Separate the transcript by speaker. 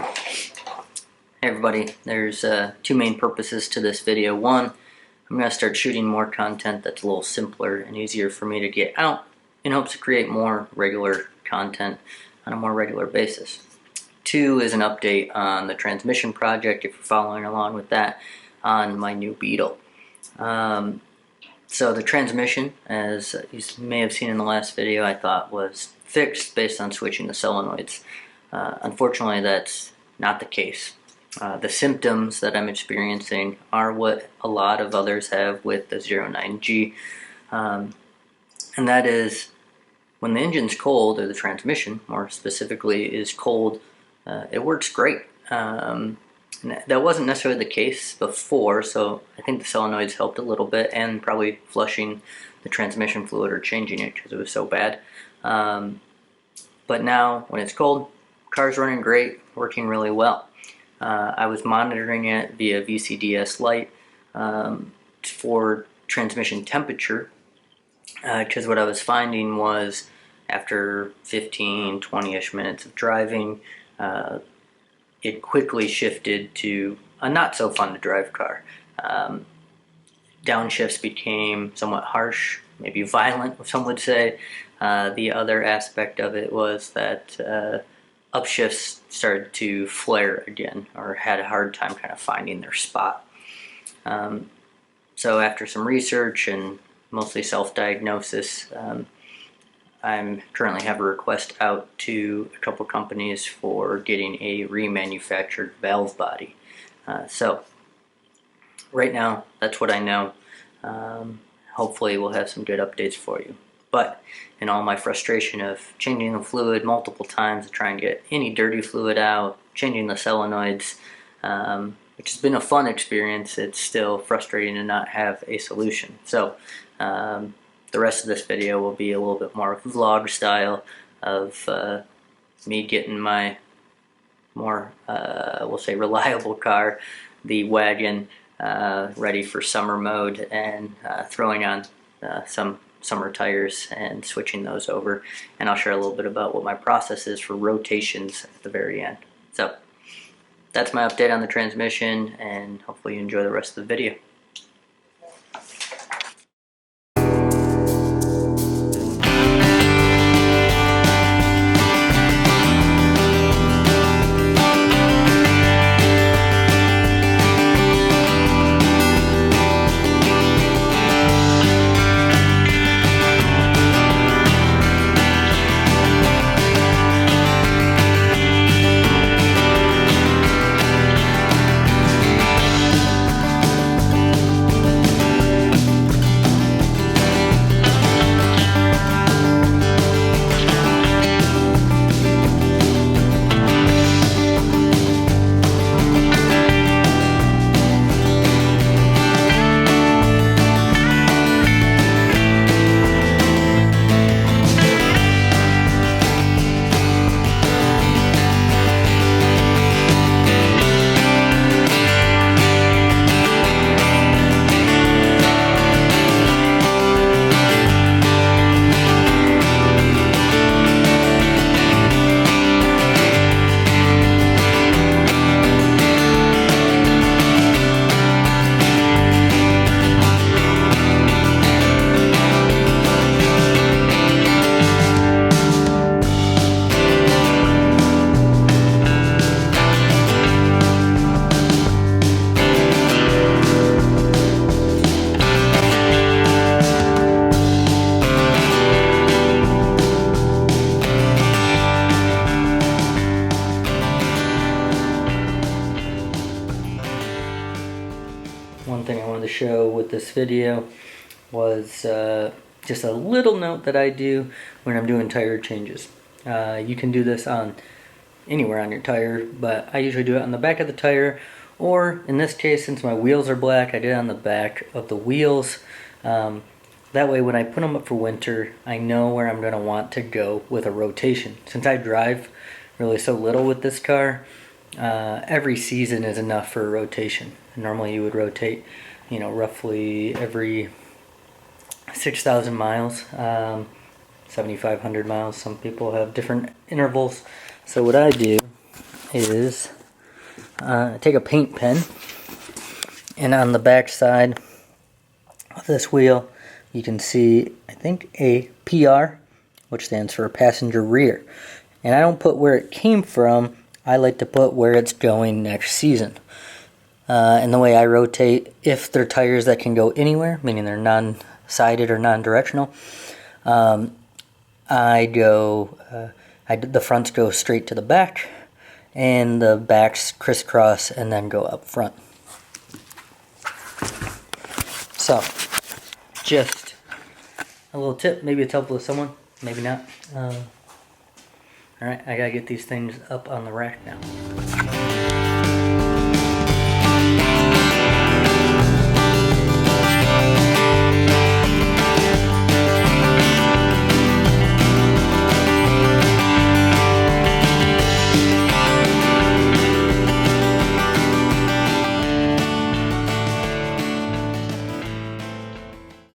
Speaker 1: Hey everybody, there's two main purposes to this video. One, I'm going to start shooting more content that's a little simpler and easier for me to get out in hopes to create more regular content on a more regular basis. Two is an update on the transmission project, if you're following along with that, on my new Beetle. So the transmission, as you may have seen in the last video, I thought was fixed based on switching the solenoids. Unfortunately, that's not the case. The symptoms that I'm experiencing are what a lot of others have with the 09G, and that is when the engine's cold, or the transmission more specifically is cold, it works great. That wasn't necessarily the case before, so I think the solenoids helped a little bit, and probably flushing the transmission fluid or changing it because it was so bad. But now when it's cold, car's running great, working really well. I was monitoring it via VCDS Lite for transmission temperature, because what I was finding was after 15-20ish minutes of driving, it quickly shifted to a not so fun to drive car. Downshifts became somewhat harsh, maybe violent, some would say. The other aspect of it was that upshifts started to flare again, or had a hard time kind of finding their spot. So after some research and mostly self-diagnosis, I currently have a request out to a couple companies for getting a remanufactured valve body. So right now, that's what I know. Hopefully we'll have some good updates for you. But in all my frustration of changing the fluid multiple times to try and get any dirty fluid out, changing the solenoids, which has been a fun experience, it's still frustrating to not have a solution. So the rest of this video will be a little bit more vlog style of me getting my more, we'll say, reliable car, the wagon, ready for summer mode, and throwing on some summer tires and switching those over, and I'll share a little bit about what my process is for rotations at the very end. So that's my update on the transmission, and hopefully you enjoy the rest of the video. One thing I wanted to show with this video was just a little note that I do when I'm doing tire changes. You can do this on anywhere on your tire, but I usually do it on the back of the tire, or in this case, since my wheels are black, I did it on the back of the wheels. That way when I put them up for winter, I know where I'm going to want to go with a rotation. Since I drive really so little with this car, every season is enough for a rotation. Normally you would rotate, roughly every 6,000 miles, 7,500 miles. Some people have different intervals. So what I do is take a paint pen, and on the back side of this wheel you can see, I think, a PR, which stands for passenger rear. And I don't put where it came from, I like to put where it's going next season. And the way I rotate, if they're tires that can go anywhere, meaning they're non-sided or non-directional, the fronts go straight to the back, and the backs crisscross and then go up front. So, just a little tip, maybe it's helpful to someone, maybe not. Alright, I gotta get these things up on the rack now.